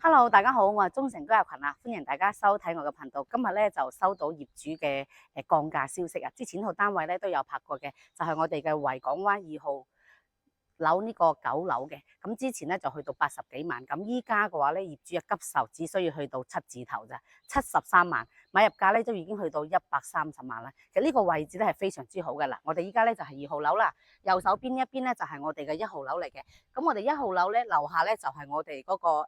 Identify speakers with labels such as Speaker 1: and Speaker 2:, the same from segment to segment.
Speaker 1: Hello，大家好，我係忠誠居入群啊，歡迎大家收睇我嘅頻道。今日咧就收到業主嘅降價消息啊，之前套單位咧都有拍過嘅，就係我哋嘅維港灣2號樓呢個9樓嘅。咁之前咧就去到80幾萬，咁依家嘅話咧業主嘅急售只需要去到7字頭咋，73萬，買入價咧都已經去到130萬啦。其實呢個位置咧係非常之好嘅啦。我哋依家咧就係2號樓啦，右手邊一邊咧就係我哋嘅1號樓嚟嘅。咁我哋1號樓咧樓下咧就係我哋嗰個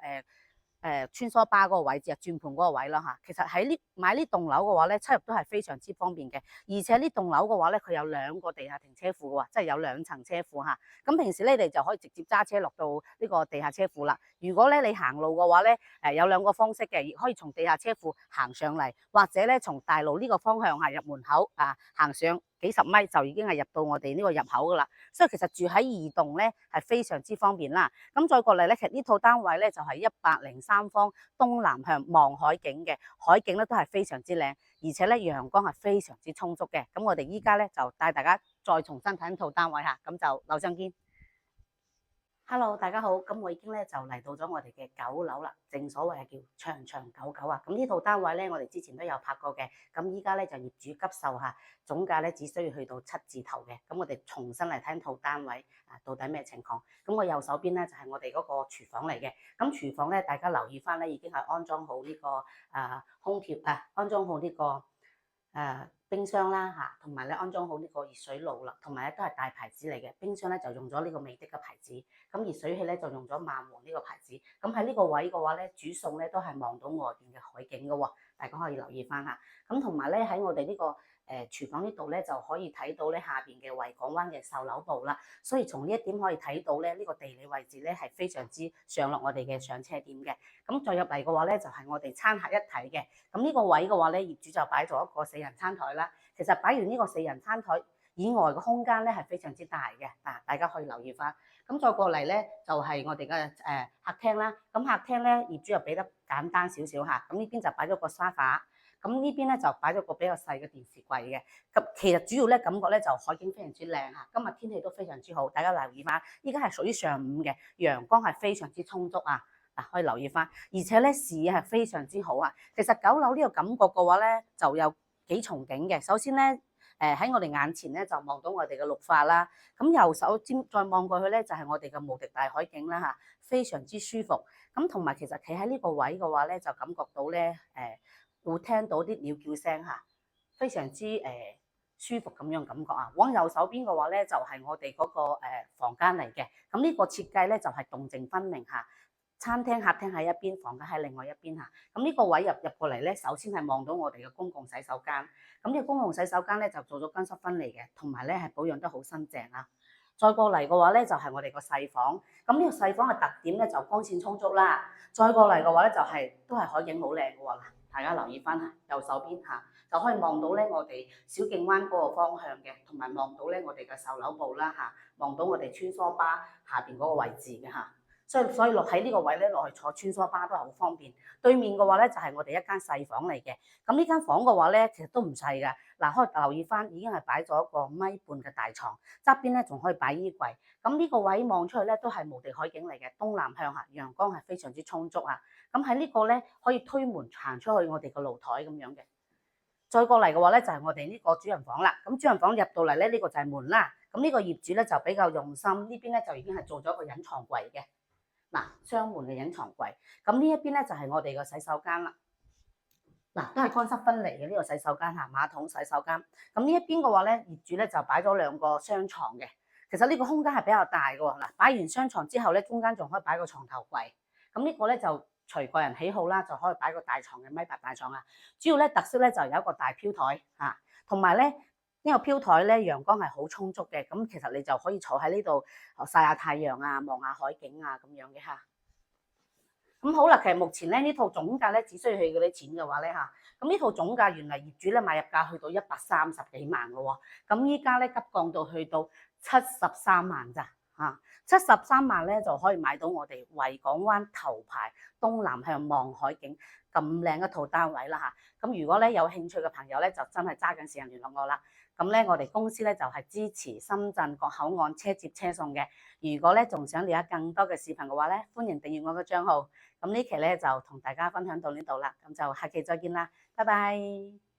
Speaker 1: 穿梭巴嗰個位置啊，轉盤嗰個位啦嚇。其實喺買呢棟樓嘅話咧，出入都係非常之方便嘅。而且呢棟樓嘅話咧，佢有2個地下停車庫嘅喎，即係有2層車庫嚇。咁平時咧你就可以直接揸車落到呢個地下車庫啦。如果咧你行路嘅話咧，有2個方式嘅，亦可以從地下車庫行上嚟，或者咧從大路呢個方向入門口行上幾十米就已經係入到我哋呢個入口噶啦。所以其實住喺2棟咧係非常之方便啦。咁再過嚟咧，其實呢套單位咧就係103方東南向望海景嘅，海景咧都係非常之靚，而且咧陽光係非常之充足嘅。咁我哋依家咧就帶大家再重新睇一套單位嚇，咁就樓上見。Hello，大家好，咁我已經咧就嚟到咗我哋嘅9樓啦，正所謂係叫長長久久啊。咁呢套單位咧，我哋之前都有拍過嘅，咁依家咧就業主急售嚇，總價咧只需要去到7字頭嘅。咁我哋重新嚟睇套單位到底咩情況？咁我右手邊咧就係我哋嗰個廚房嚟嘅。咁廚房咧，大家留意翻咧，已經係安裝好呢個空調安裝好呢個冰箱啦嚇，同埋咧安裝好呢個熱水爐啦，同埋咧都係大牌子嚟嘅。冰箱咧就用咗呢個美的嘅牌子，咁熱水器咧就用咗萬和呢個牌子。咁喺呢個位嘅話咧，煮餸咧都係望到外邊嘅海景嘅喎，大家可以留意翻嚇。咁同埋咧喺我哋呢個廚房呢度咧就可以睇到咧下邊嘅維港灣嘅售樓部啦。所以從呢一點可以睇到咧，呢個地理位置咧係非常之上落我哋嘅上車點嘅。咁再入嚟嘅話咧，就係我哋餐客一體嘅。咁呢個位嘅話咧，業主就擺咗一個4人餐台啦。其實擺完呢個4人餐台以外嘅空間咧係非常之大嘅，大家可以留意翻。咁再過嚟咧就係我哋嘅客廳啦。咁客廳咧業主又俾得簡單少少嚇。咁呢邊就擺咗個沙發，咁呢邊咧就擺咗個比較細嘅電視櫃嘅。咁其實主要咧感覺咧就海景非常之靚嚇。今日天氣都非常之好，大家留意翻。依家係屬於上午嘅，陽光係非常之充足啊。可以留意翻，而且咧視野係非常之好啊。其實9樓呢個感覺嘅話咧，就有幾重景嘅。首先咧，喺我哋眼前咧就望到我哋嘅綠化啦。咁右手尖再望過去咧，就係我哋嘅無敵大海景啦嚇，非常之舒服。咁同埋其實企喺呢個位嘅話咧，就感覺到咧會聽到啲鳥叫聲嚇，非常之舒服咁樣感覺啊。往右手邊嘅話咧，就係我哋嗰個房間嚟嘅。咁呢個設計咧就係動靜分明嚇。餐廳、客廳喺一邊，房間喺另外一邊嚇。咁呢個位入過嚟咧，首先係望到我哋嘅公共洗手間。咁呢個公共洗手間咧就做咗乾濕分離嘅，同埋咧係保養得好新淨啦。再過嚟嘅話咧就係我哋個細房。咁呢個細房嘅特點咧就光線充足啦。再過嚟嘅話咧就都係海景好靚嘅喎。大家留意翻下右手邊嚇，就可以望到咧我哋小徑灣嗰個方向嘅，同埋望到咧我哋嘅售樓部啦嚇，望到我哋穿梭巴下邊嗰個位置嘅嚇。所以落喺呢個位咧，落去坐穿梭巴都係好方便。對面嘅話咧，就係我哋一間細房嚟嘅。咁呢間房嘅話咧，其實都唔細㗎。嗱，可以留意翻，已經係擺咗一個1.5米嘅大床，側邊咧仲可以擺衣櫃。咁呢個位望出去咧，都係無敵海景嚟嘅，東南向下，陽光係非常之充足啊。咁喺呢個咧，可以推門行出去我哋個露台咁樣嘅。再過嚟嘅話咧，就係我哋呢個主人房啦。咁主人房入到嚟咧，呢個就係門啦。咁呢個業主咧就比較用心，呢邊咧就已經係做咗個隱藏櫃嘅。嗱，雙門嘅隱藏櫃，咁呢一邊咧就係我哋個洗手間啦。嗱，都係乾濕分離嘅呢個洗手間嚇，馬桶洗手間。咁呢一邊嘅話咧，業主咧就擺咗2個雙床嘅。其實呢個空間係比較大嘅喎。嗱，擺完雙床之後咧，中間仲可以擺個床頭櫃。咁呢個咧就隨個人喜好啦，就可以擺個大床嘅1.8米大床啊。主要咧特色咧就有一個大飄台嚇，同埋咧呢個飄台咧陽光係好充足嘅。咁其實你就可以坐喺呢度曬下太陽啊，望下海景啊咁樣嘅嚇。咁好啦，其實目前咧呢套總價咧只需要佢嗰啲錢嘅話咧嚇，咁呢套總價原來業主咧買入價去到130幾萬嘅喎，咁依家咧急降到去到73萬咋嚇，73萬咧就可以買到我哋維港灣頭排東南向望海景咁靚一套單位啦嚇。咁如果咧有興趣嘅朋友咧，就真係揸緊時間聯絡我啦。咁咧，我哋公司咧就係支持深圳各口岸車接車送嘅。如果咧仲想了解更多嘅視頻嘅話咧，歡迎訂閱我嘅帳號。咁呢期咧就同大家分享到呢度啦，咁就下期再見啦，拜拜。